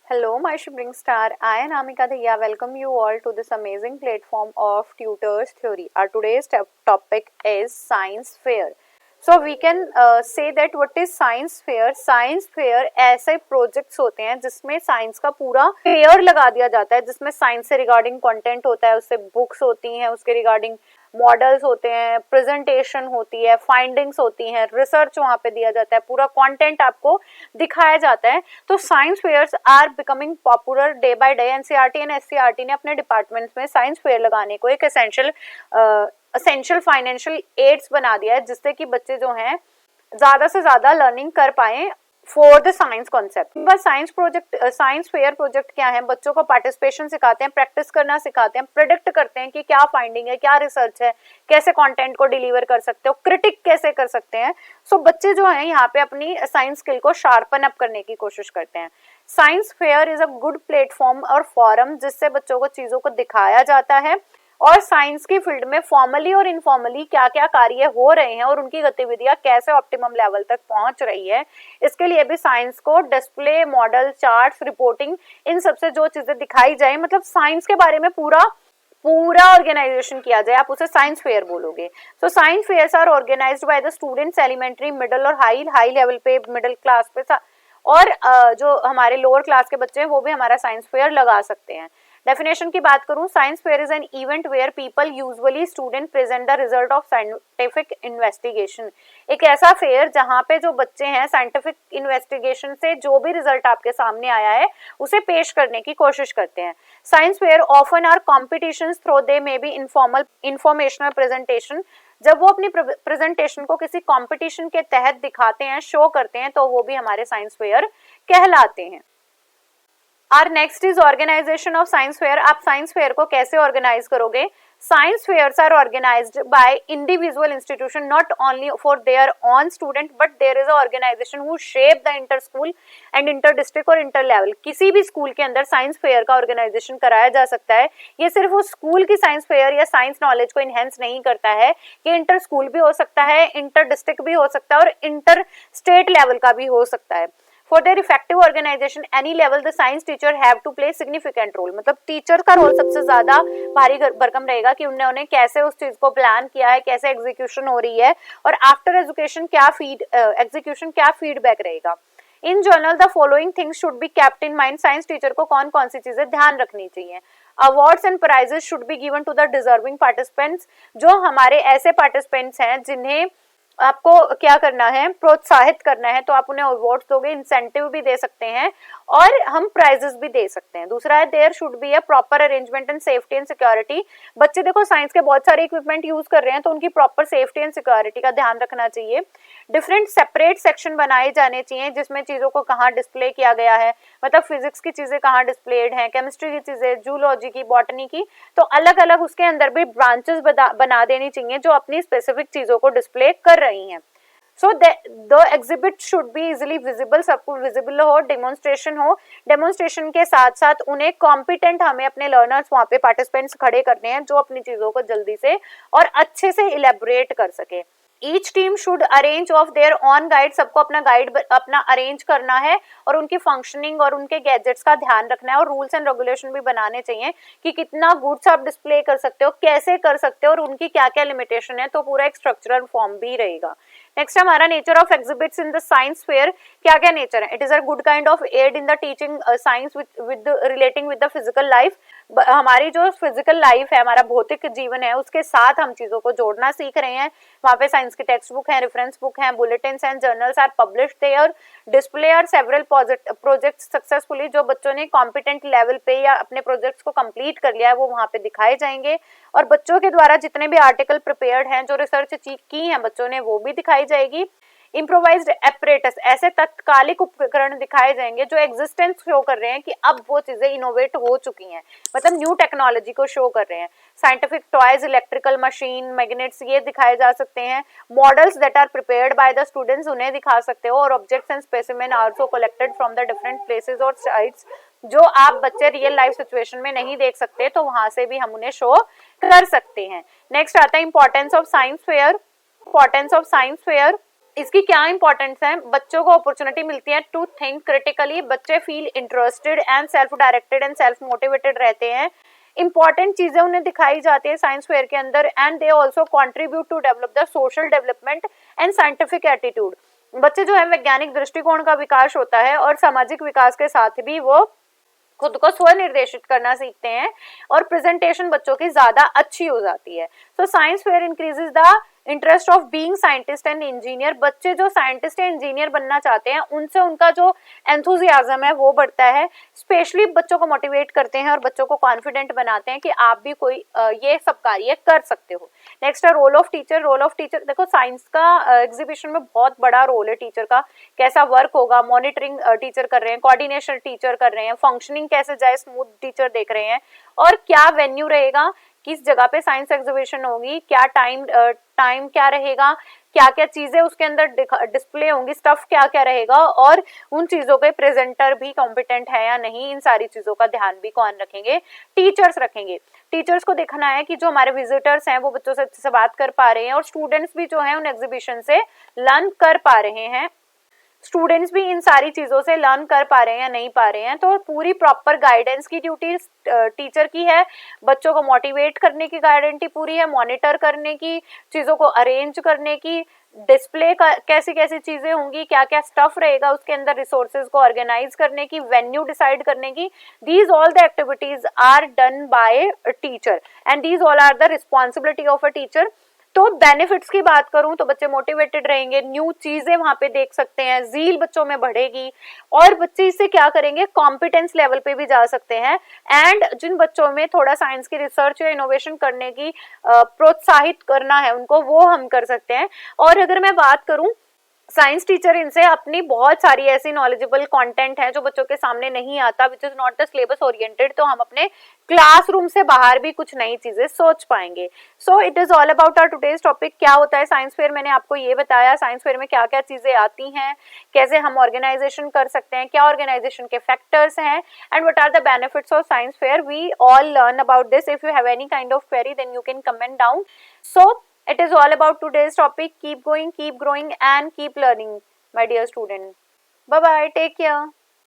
Hello, my Shivering Star. I am Amika Dhaya. Welcome you all to this amazing platform of Tutors Theory. Our today's topic is Science Fair. So we can say that what is Science Fair? Science Fair ऐसे projects होते हैं जिसमें science का पूरा fair लगा दिया जाता है, जिसमें साइंस से रिगार्डिंग कंटेंट होता है, उससे बुक्स होती हैं, उसके रिगार्डिंग मॉडल्स होते हैं, प्रेजेंटेशन होती है, फाइंडिंग्स होती हैं, रिसर्च वहाँ पे दिया जाता है, पूरा कंटेंट आपको दिखाया जाता है. तो science fairs are becoming popular day by day. NCERT and SCERT ने अपने डिपार्टमेंट्स में साइंस फेयर लगाने को एक एसेंशियल फाइनेंशियल एड्स बना दिया है, जिससे कि बच्चे जो हैं ज़्यादा से ज़्यादा लर्निंग कर पाएँ फॉर द साइंस कॉन्सेप्ट. बस साइंस फेयर प्रोजेक्ट क्या है? बच्चों को पार्टिसिपेशन सिखाते हैं, प्रैक्टिस करना सिखाते हैं, प्रेडिक्ट करते हैं कि क्या फाइंडिंग है, क्या रिसर्च है, कैसे कंटेंट को डिलीवर कर सकते हो, क्रिटिक कैसे कर सकते हैं. सो बच्चे जो हैं यहाँ पे अपनी साइंस स्किल को शार्पन अप करने की कोशिश करते हैं. Science fair is a good platform और फॉरम जिससे बच्चों को चीज़ों को दिखाया जाता है और साइंस की फील्ड में फॉर्मली और इनफॉर्मली क्या क्या कार्य हो रहे हैं और उनकी गतिविधियां कैसे ऑप्टिमम लेवल तक पहुंच रही है, इसके लिए भी साइंस को डिस्प्ले, मॉडल, चार्ट्स, रिपोर्टिंग, इन सबसे जो चीजें दिखाई जाए, मतलब साइंस के बारे में पूरा ऑर्गेनाइजेशन किया जाए, आप उसे साइंस फेयर बोलोगे. So science fairs are organised by the students elementary, middle और हाई लेवल पे, मिडिल क्लास पे और जो हमारे लोअर क्लास के बच्चे हैं वो भी हमारा साइंस फेयर लगा सकते हैं. डेफिनेशन की बात करूं, science fair is an event where people usually student present the result of scientific investigation. एक ऐसा फेयर जहां पे जो बच्चे हैं साइंटिफिक इन्वेस्टिगेशन से जो भी रिजल्ट आपके सामने आया है उसे पेश करने की कोशिश करते हैं. Science fair often are competitions through they may be informal informational presentation. जब वो अपनी प्रेजेंटेशन को किसी कंपटीशन के तहत दिखाते हैं, शो करते हैं, तो वो भी हमारे साइंस फेयर कहलाते हैं. Our next is organisation of science fair. आप साइंस फेयर को कैसे ऑर्गेनाइज करोगे? Science fairs are organised by individual institution not only for their own student but there is a organisation who shape the inter school and inter district और inter level. किसी भी school के अंदर science fair का organisation कराया जा सकता है. ये सिर्फ उस स्कूल की साइंस फेयर या साइंस नॉलेज को इनहेंस नहीं करता है, ये इंटर स्कूल भी हो सकता है, इंटर डिस्ट्रिक्ट भी हो सकता है और इंटर स्टेट लेवल का भी हो सकता है. For their effective organization, any level, the science teacher have to play significant role. मतलब टीचर का रोल सबसे ज्यादा भारी भरकम रहेगा कि उन्होंने कैसे उस चीज को प्लान किया है, कैसे एग्जीक्यूशन हो रही है और आफ्टर एजुकेशन एग्जीक्यूशन क्या फीडबैक रहेगा. In general the following things should be kept in mind. Science teacher को कौन कौन सी चीजें ध्यान रखनी चाहिए. Awards and prizes should be given to the deserving participants. जो हमारे ऐसे पार्टिसिपेंट्स हैं जिन्हें आपको क्या करना है, प्रोत्साहित करना है, तो आप उन्हें अवार्ड्स दोगे, इंसेंटिव भी दे सकते हैं और हम प्राइजेस भी दे सकते हैं. दूसरा है there should be a proper arrangement and safety and security. बच्चे देखो साइंस के बहुत सारे इक्विपमेंट यूज कर रहे हैं तो उनकी प्रॉपर सेफ्टी एंड सिक्योरिटी का ध्यान रखना चाहिए. डिफरेंट सेपरेट सेक्शन बनाए जाने चाहिए जिसमें चीजों को कहाँ डिस्प्ले किया गया है, मतलब फिजिक्स की चीजें कहाँ डिस्प्लेड हैं, केमिस्ट्री की चीजें, जूलॉजी की, बॉटनी की, तो अलग अलग उसके अंदर भी ब्रांचेस बना देनी चाहिए जो अपनी स्पेसिफिक चीजों को डिस्प्ले कर रही हैं. So the exhibit should be easily visible, सबको विजिबल हो, डेमोन्स्ट्रेशन हो. डेमोन्स्ट्रेशन के साथ साथ उन्हें कॉम्पिटेंट, हमें अपने लर्नर्स वहाँ पे पार्टिसिपेंट्स खड़े करने हैं जो अपनी चीजों को जल्दी से और अच्छे से इलेबोरेट कर सके. Each team should arrange of their on guide. सबको अपना गाइड अपना अरेंज करना है और उनकी फंक्शनिंग और उनके गैजेट्स का ध्यान रखना है और रूल्स एंड रेगुलेशन भी बनाने चाहिए कि कितना गुड्स आप डिस्प्ले कर सकते हो, कैसे कर सकते हो और उनकी क्या क्या लिमिटेशन है. तो पूरा एक स्ट्रक्चरल फॉर्म भी रहेगा. नेक्स्ट हमारा nature of exhibits in the science fair. क्या क्या नेचर है? It is a good kind of aid in the teaching science with relating with the physical life. हमारी जो फिजिकल लाइफ है, हमारा भौतिक जीवन है, उसके साथ हम चीजों को जोड़ना सीख रहे हैं. वहाँ पे साइंस की टेक्स्ट बुक है, रेफरेंस बुक है, bulletins and journals are published there. Display are several project successfully. जो बच्चों ने कॉम्पिटेंट लेवल पे या अपने प्रोजेक्ट्स को कंप्लीट कर लिया है वो वहाँ पे दिखाए जाएंगे और बच्चों के द्वारा जितने भी आर्टिकल प्रिपेयर्ड हैं, जो रिसर्च की हैं बच्चों ने, वो भी दिखाई जाएगी. इम्प्रोवाइज्ड एपरेटस, ऐसे तत्कालिक उपकरण दिखाए जाएंगे जो एग्जिस्टेंस शो कर रहे हैं कि अब वो चीजें इनोवेट हो चुकी हैं, मतलब न्यू टेक्नोलॉजी को शो कर रहे हैं. Scientific toys, electrical machine, magnets, ये दिखाए जा सकते हैं. Models that are prepared by the students, उन्हें दिखा सकते हो. और objects and specimen also collected from the different places और साइट्स, जो आप बच्चे रियल लाइफ सिचुएशन में नहीं देख सकते तो वहां से भी हम उन्हें शो कर सकते हैं. नेक्स्ट आता है importance of science fair. Importance of science fair इसकी क्या इंपॉर्टेंस है, बच्चों को अपॉर्चुनिटी मिलती है टू थिंक क्रिटिकली, बच्चे feel interested and self directed and self motivated रहते हैं, इंपॉर्टेंट चीजें उन्हें दिखाई जाती है साइंस फेयर के अंदर, and they also contribute to develop the social development and scientific attitude. बच्चे जो है वैज्ञानिक दृष्टिकोण का विकास होता है और सामाजिक विकास के साथ भी वो खुद को स्वनिर्देशित करना सीखते हैं और प्रेजेंटेशन बच्चों की ज्यादा अच्छी हो जाती है। So science fair increases the interest of being scientist and engineer. बच्चे जो साइंटिस्ट या इंजीनियर बनना चाहते हैं उनसे उनका जो एंथुजियाज्म है वो बढ़ता है, स्पेशली बच्चों को मोटिवेट करते हैं और बच्चों को कॉन्फिडेंट बनाते हैं कि आप भी कोई ये सब कार्य कर सकते हो। नेक्स्ट है role of teacher. Role of teacher, देखो साइंस का एग्जीबिशन में बहुत बड़ा रोल है टीचर का, कैसा वर्क होगा, मॉनिटरिंग टीचर कर रहे हैं, कोऑर्डिनेशन टीचर कर रहे हैं, फंक्शनिंग कैसे जाए स्मूथ टीचर देख रहे हैं, और क्या वेन्यू रहेगा, किस जगह पे साइंस एग्जीबिशन होगी, क्या टाइम क्या रहेगा, क्या क्या चीजें उसके अंदर डिस्प्ले होंगी, स्टफ क्या क्या रहेगा, और उन चीजों के प्रेजेंटर भी कॉम्पिटेंट है या नहीं, इन सारी चीजों का ध्यान भी कौन रखेंगे, टीचर्स रखेंगे। टीचर्स को देखना है कि जो हमारे विजिटर्स हैं वो बच्चों से अच्छे से बात कर पा रहे हैं और स्टूडेंट्स भी जो है उन एग्जीबिशन से लर्न कर पा रहे हैं, स्टूडेंट्स भी इन सारी चीजों से लर्न कर पा रहे हैं या नहीं पा रहे हैं। तो पूरी प्रॉपर गाइडेंस की ड्यूटी टीचर की है, बच्चों को मोटिवेट करने की गारंटी पूरी है, मॉनिटर करने की, चीजों को अरेंज करने की, डिस्प्ले कैसी कैसी चीजें होंगी, क्या क्या स्टफ रहेगा उसके अंदर, रिसोर्सेज को ऑर्गेनाइज करने की, वेन्यू डिसाइड करने की, these all the activities are done by teacher and these all are the responsibility of a teacher. तो बेनिफिट्स की बात करूं तो बच्चे मोटिवेटेड रहेंगे, न्यू चीजें वहां पे देख सकते हैं, जील बच्चों में बढ़ेगी और बच्चे इससे क्या करेंगे, कॉम्पिटेंस लेवल पे भी जा सकते हैं। एंड जिन बच्चों में थोड़ा साइंस की रिसर्च या इनोवेशन करने की प्रोत्साहित करना है उनको, वो हम कर सकते हैं। और अगर मैं बात करूं साइंस टीचर इनसे अपनी बहुत सारी ऐसी नॉलेजेबल कंटेंट है जो बच्चों के सामने नहीं आता, which is not the syllabus oriented, तो हम अपने क्लासरूम से बाहर भी कुछ नई चीजें सोच पाएंगे। So it is all about our today's topic. क्या होता है साइंस फेयर, मैंने आपको ये बताया साइंस फेयर में क्या क्या चीजें आती हैं, कैसे हम ऑर्गेनाइजेशन कर सकते हैं, क्या ऑर्गेनाइजेशन के फैक्टर्स हैं, and what are the benefits of science fair. We all learn about this. If you have any kind of query then you can comment down. So it is all about today's topic. Keep going, keep growing and keep learning, my dear student. Bye bye, take care.